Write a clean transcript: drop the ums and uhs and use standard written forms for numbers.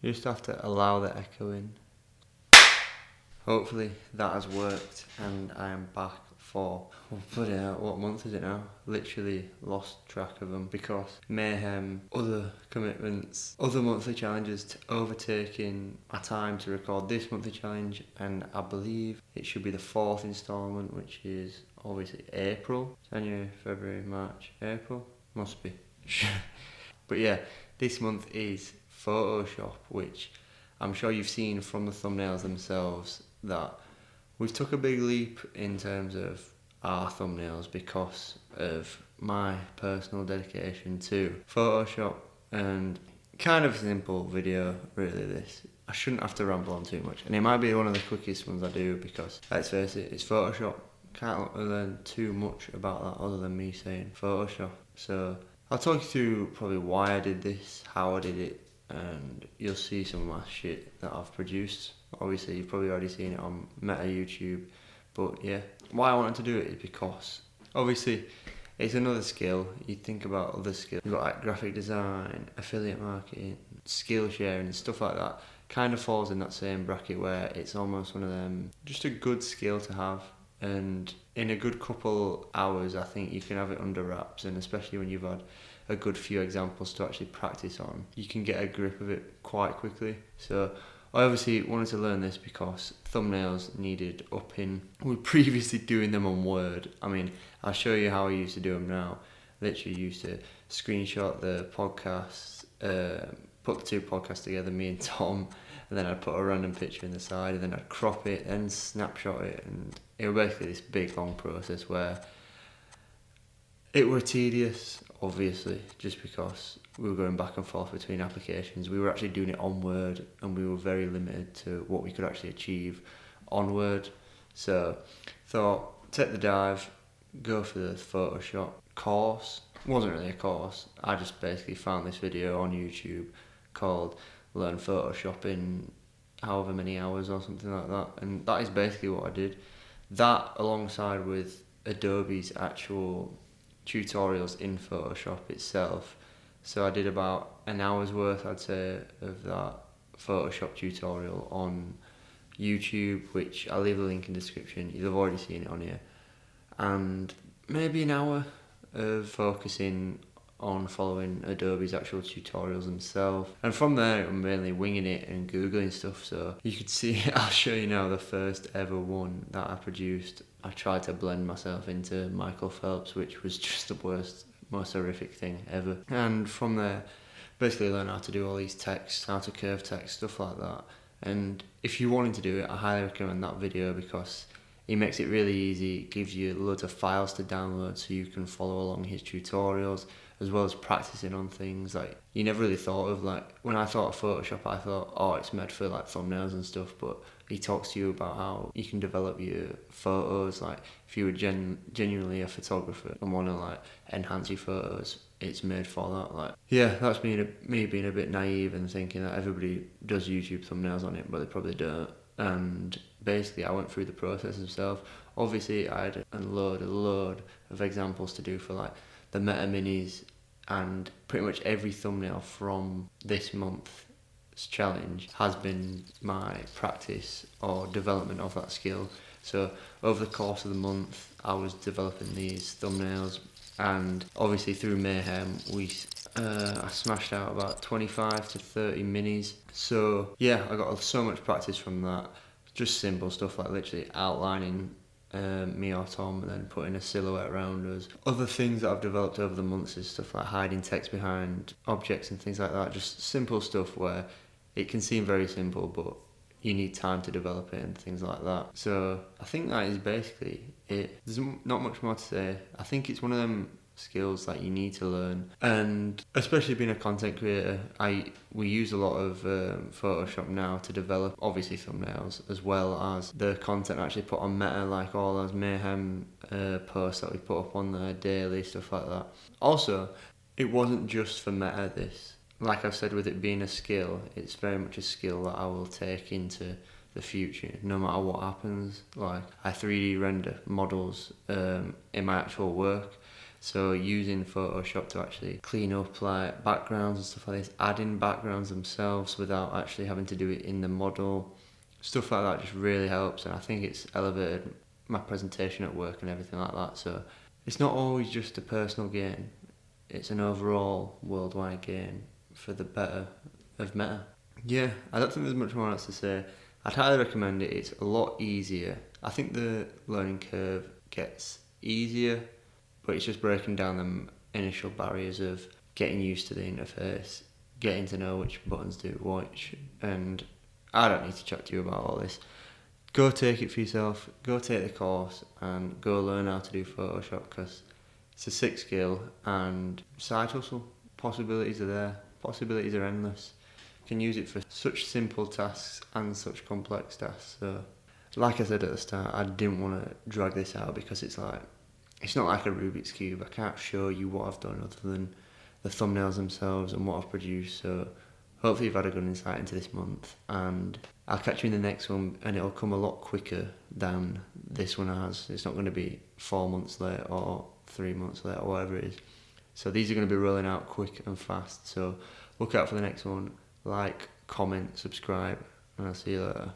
You just have to allow the echo in. Hopefully that has worked and I am back for, bloody hell, what month is it now? Literally lost track of them because mayhem, other commitments, other monthly challenges overtaking my time to record this monthly challenge, and I believe it should be the 4th instalment, which is obviously April, January, February, March, April, must be. But yeah, this month is Photoshop, which I'm sure you've seen from the thumbnails themselves that we've took a big leap in terms of our thumbnails because of my personal dedication to Photoshop, and kind of a simple video really this. I shouldn't have to ramble on too much, and it might be one of the quickest ones I do because, let's face it, it's Photoshop. Can't learn too much about that other than me saying Photoshop. So I'll talk you through probably why I did this, how I did it, and you'll see some of my shit that I've produced. Obviously you've probably already seen it on Meta YouTube, but yeah, why I wanted to do it is because obviously it's another skill. You think about other skills, you've got like graphic design, affiliate marketing, skill sharing and stuff like that. Kind of falls in that same bracket where it's almost one of them, just a good skill to have, and in a good couple hours I think you can have it under wraps, and especially when you've had a good few examples to actually practice on, you can get a grip of it quite quickly. So I obviously wanted to learn this because thumbnails needed upping. We were previously doing them on Word. I mean, I'll show you how I used to do them now. Literally used to screenshot the podcasts, put the two podcasts together, me and Tom, and then I'd put a random picture in the side, and then I'd crop it and snapshot it, and it was basically this big long process where it were tedious, obviously, just because we were going back and forth between applications. We were actually doing it on Word, and we were very limited to what we could actually achieve on Word. So thought, take the dive, go for the Photoshop course. It wasn't really a course, I just basically found this video on YouTube called Learn Photoshop in however many hours or something like that, and that is basically what I did. That alongside with Adobe's actual tutorials in Photoshop itself. So I did about an hour's worth, I'd say, of that Photoshop tutorial on YouTube, which I'll leave a link in the description. You'll have already seen it on here. And maybe an hour of focusing on following Adobe's actual tutorials themselves. And from there, I'm mainly winging it and Googling stuff. So you could see, I'll show you now the first ever one that I produced. I tried to blend myself into Michael Phelps, which was just the worst, most horrific thing ever. And from there, basically learn how to do all these texts, how to curve text, stuff like that. And if you're wanting to do it, I highly recommend that video because he makes it really easy. It gives you loads of files to download so you can follow along his tutorials, as well as practicing on things like you never really thought of. Like when I thought of Photoshop, I thought, oh, it's made for like thumbnails and stuff, but he talks to you about how you can develop your photos. Like if you were genuinely a photographer and want to like enhance your photos, it's made for that. Like, yeah, that's me being a bit naive and thinking that everybody does YouTube thumbnails on it, but they probably don't. And basically I went through the process myself. Obviously I had a load of examples to do for like the Meta Minis, and pretty much every thumbnail from this month's challenge has been my practice or development of that skill. So over the course of the month I was developing these thumbnails, and obviously through Mayhem I smashed out about 25 to 30 minis. So yeah, I got so much practice from that. Just simple stuff like literally outlining me or Tom and then putting a silhouette around us. Other things that I've developed over the months is stuff like hiding text behind objects and things like that. Just simple stuff where it can seem very simple, but you need time to develop it and things like that. So I think that is basically it. There's not much more to say. I think it's one of them skills that you need to learn, and especially being a content creator, we use a lot of Photoshop now to develop obviously thumbnails as well as the content actually put on Meta, like all those Mayhem posts that we put up on there daily, stuff like that. Also, it wasn't just for Meta this. Like I've said, with it being a skill, it's very much a skill that I will take into the future, no matter what happens. Like I 3D render models in my actual work. So using Photoshop to actually clean up like backgrounds and stuff like this, adding backgrounds themselves without actually having to do it in the model, stuff like that just really helps, and I think it's elevated my presentation at work and everything like that. So it's not always just a personal gain, it's an overall worldwide gain for the better of Meta. Yeah, I don't think there's much more else to say. I'd highly recommend it. It's a lot easier. I think the learning curve gets easier, but it's just breaking down the initial barriers of getting used to the interface, getting to know which buttons do which, and I don't need to chat to you about all this. Go take it for yourself, go take the course, and go learn how to do Photoshop, because it's a sick skill, and side hustle, possibilities are there, possibilities are endless. You can use it for such simple tasks and such complex tasks. So, like I said at the start, I didn't want to drag this out because it's not like a Rubik's Cube. I can't show you what I've done other than the thumbnails themselves and what I've produced. So hopefully you've had a good insight into this month, and I'll catch you in the next one, and it'll come a lot quicker than this one has. It's not going to be 4 months late or 3 months late or whatever it is. So these are going to be rolling out quick and fast. So look out for the next one. Like, comment, subscribe, and I'll see you later.